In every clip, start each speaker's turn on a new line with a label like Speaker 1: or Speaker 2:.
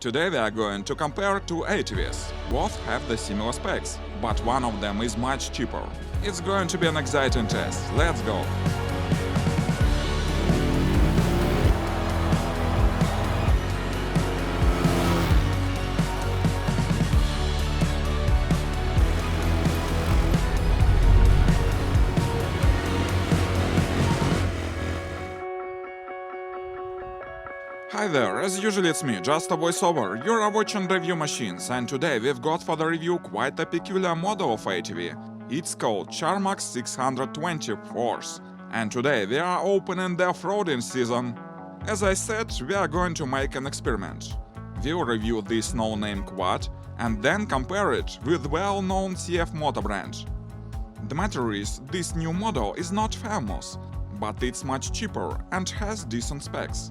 Speaker 1: Today we are going to compare two ATVs. Both have the similar specs, but one of them is much cheaper. It's going to be an exciting test. Let's go! Hi there, as usually it's me, just a voiceover. You are watching Review Machines, and today we've got for the review quite a peculiar model of ATV. It's called Sharmax 620 Force, and today we are opening the off-roading season. As I said, we are going to make an experiment. We'll review this no-name quad and then compare it with well-known CF-Moto brand. The matter is, this new model is not famous, but it's much cheaper and has decent specs.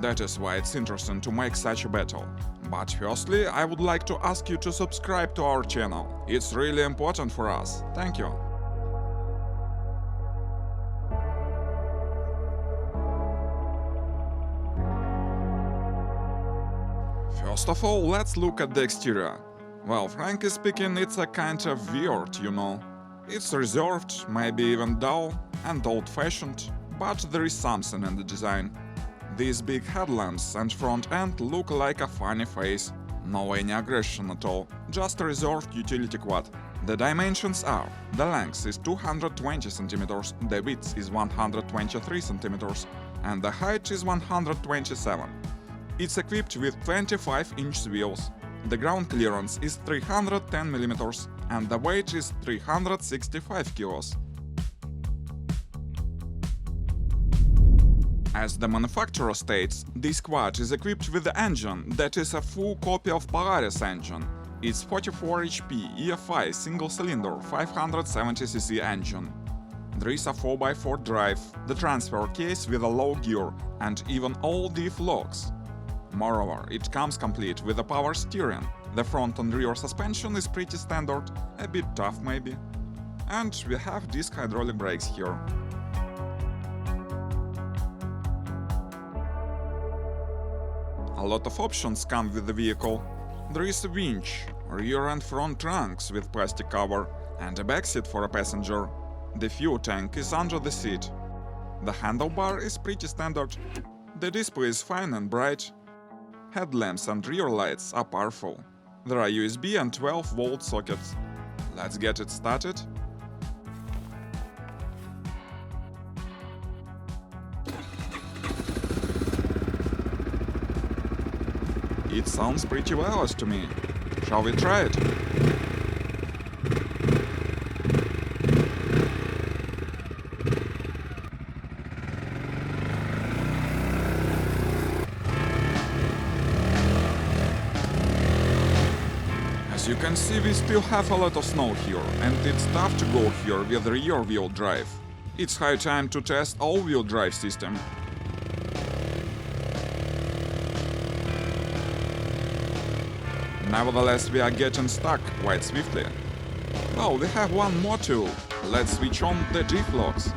Speaker 1: That is why it's interesting to make such a battle. But firstly, I would like to ask you to subscribe to our channel. It's really important for us. Thank you. First of all, let's look at the exterior. Well, frankly speaking, it's a kind of weird, you know. It's reserved, maybe even dull and old-fashioned, but there is something in the design. These big headlamps and front end look like a funny face. No any aggression at all, just a reserved utility quad. The dimensions are: the length is 220 cm, the width is 123 cm, and the height is 127. It's equipped with 25-inch wheels. The ground clearance is 310 mm, and the weight is 365 kilos. As the manufacturer states, this quad is equipped with the engine that is a full copy of Polaris engine. It's 44 HP EFI single-cylinder 570cc engine. There is a 4x4 drive, the transfer case with a low gear, and even all diff locks. Moreover, it comes complete with a power steering. The front and rear suspension is pretty standard, a bit tough maybe. And we have disc hydraulic brakes here. A lot of options come with the vehicle. There is a winch, rear and front trunks with plastic cover, and a backseat for a passenger. The fuel tank is under the seat. The handlebar is pretty standard. The display is fine and bright. Headlamps and rear lights are powerful. There are USB and 12-volt sockets. Let's get it started. It sounds pretty wireless to me. Shall we try it? As you can see, we still have a lot of snow here, and it's tough to go here with rear-wheel drive. It's high time to test all-wheel drive system. Nevertheless, we are getting stuck quite swiftly. Well, we have one more tool. Let's switch on the diff locks.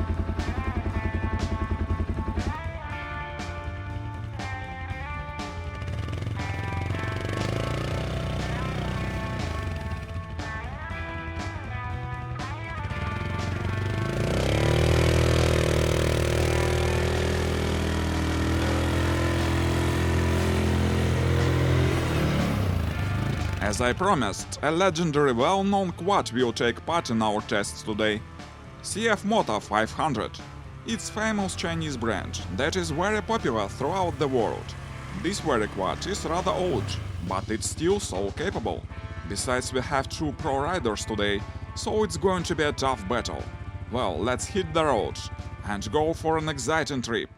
Speaker 1: As I promised, a legendary well-known quad will take part in our tests today. CF-Moto 500. It's famous Chinese brand that is very popular throughout the world. This very quad is rather old, but it's still so capable. Besides, we have two pro riders today, so it's going to be a tough battle. Well, let's hit the road and go for an exciting trip.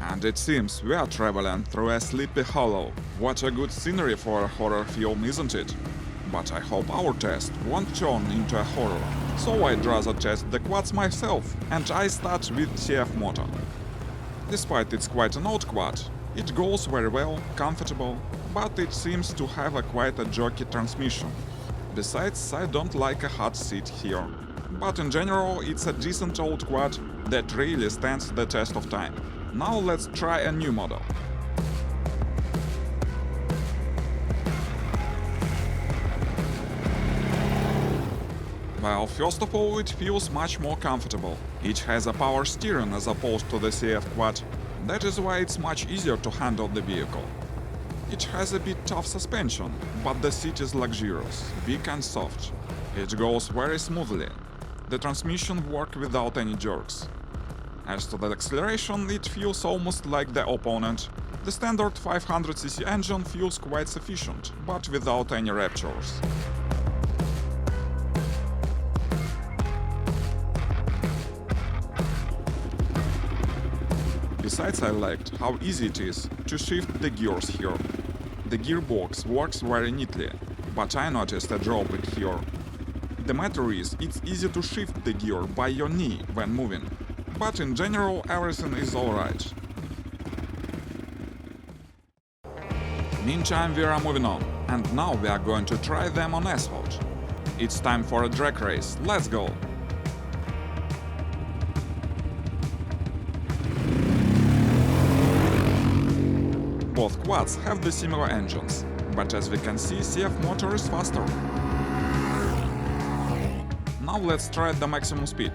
Speaker 1: And it seems we are traveling through a sleepy hollow. What a good scenery for a horror film, isn't it? But I hope our test won't turn into a horror, so I'd rather test the quads myself, and I start with CF-Moto. Despite it's quite an old quad, it goes very well, comfortable, but it seems to have quite a jerky transmission. Besides, I don't like a hot seat here. But in general, it's a decent old quad that really stands the test of time. Now let's try a new model. Well, first of all, it feels much more comfortable. It has a power steering as opposed to the CF quad. That is why it's much easier to handle the vehicle. It has a bit tough suspension, but the seat is luxurious, big and soft. It goes very smoothly. The transmission works without any jerks. As to the acceleration, it feels almost like the opponent. The standard 500cc engine feels quite sufficient, but without any raptures. Besides, I liked how easy it is to shift the gears here. The gearbox works very neatly, but I noticed a drawback here. The matter is, it's easy to shift the gear by your knee when moving, but in general everything is alright. Meantime, we are moving on, and now we are going to try them on asphalt. It's time for a drag race, let's go! Both quads have the similar engines, but as we can see, CF-Moto is faster. Now let's try the maximum speed.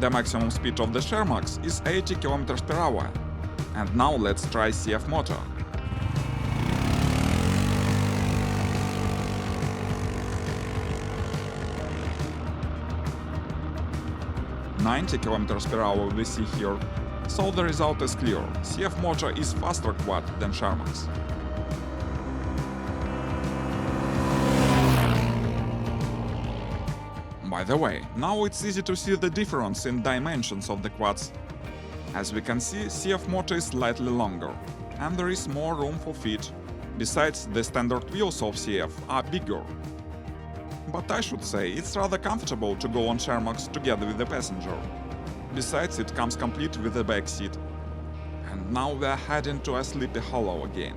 Speaker 1: The maximum speed of the Sharmax is 80 km per hour. And now let's try CF-Moto. "90 km per hour we see here, so the result is clear. CF-Moto is faster quad than Sharmax. By the way, now it's easy to see the difference in dimensions of the quads. As we can see, CF-Moto is slightly longer, and there is more room for feet. Besides, the standard wheels of CF are bigger. But I should say, it's rather comfortable to go on Sharmax together with the passenger. Besides, it comes complete with the back seat. And now we are heading to a Sleepy Hollow again.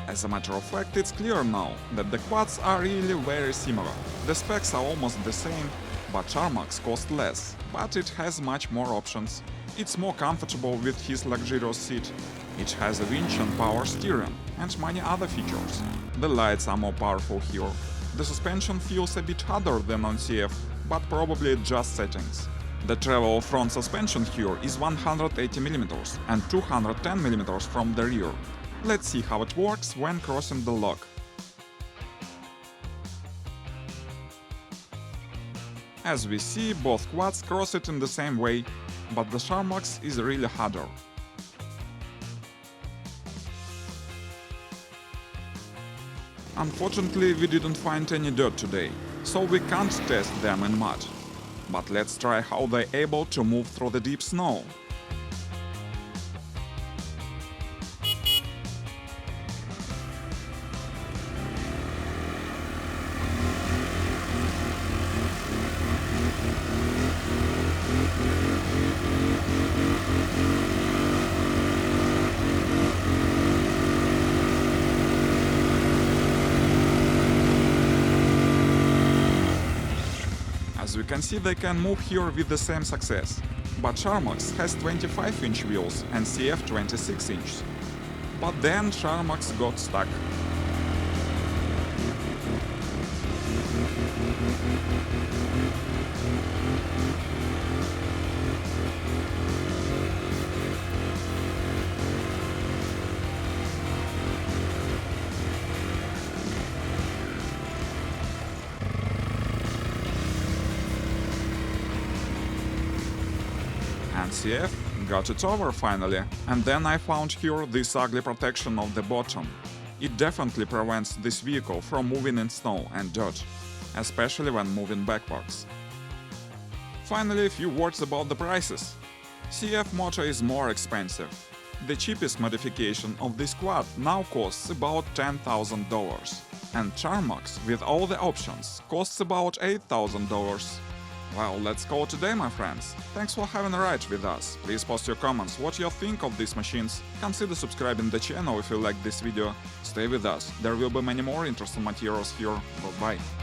Speaker 1: As a matter of fact, it's clear now that the quads are really very similar. The specs are almost the same, but Sharmax costs less, but it has much more options. It's more comfortable with his luxurious seat. It has a winch and power steering, and many other features. The lights are more powerful here. The suspension feels a bit harder than on CF, but probably just settings. The travel front suspension here is 180 mm and 210 mm from the rear. Let's see how it works when crossing the lock. As we see, both quads cross it in the same way, but the Sharmax is really harder. Unfortunately, we didn't find any dirt today, so we can't test them in mud. But let's try how they're able to move through the deep snow. As we can see, they can move here with the same success, but Sharmax has 25-inch wheels and CF 26-inch. But then Sharmax got stuck. And CF got it over finally, and then I found here this ugly protection of the bottom. It definitely prevents this vehicle from moving in snow and dirt, especially when moving backwards. Finally, a few words about the prices. CF-Moto is more expensive. The cheapest modification of this quad now costs about $10,000, and Sharmax, with all the options, costs about $8,000. Well, let's call it a day, my friends. Thanks for having a ride with us. Please post your comments what you think of these machines. Consider subscribing the channel if you like this video. Stay with us, there will be many more interesting materials here. Bye-bye.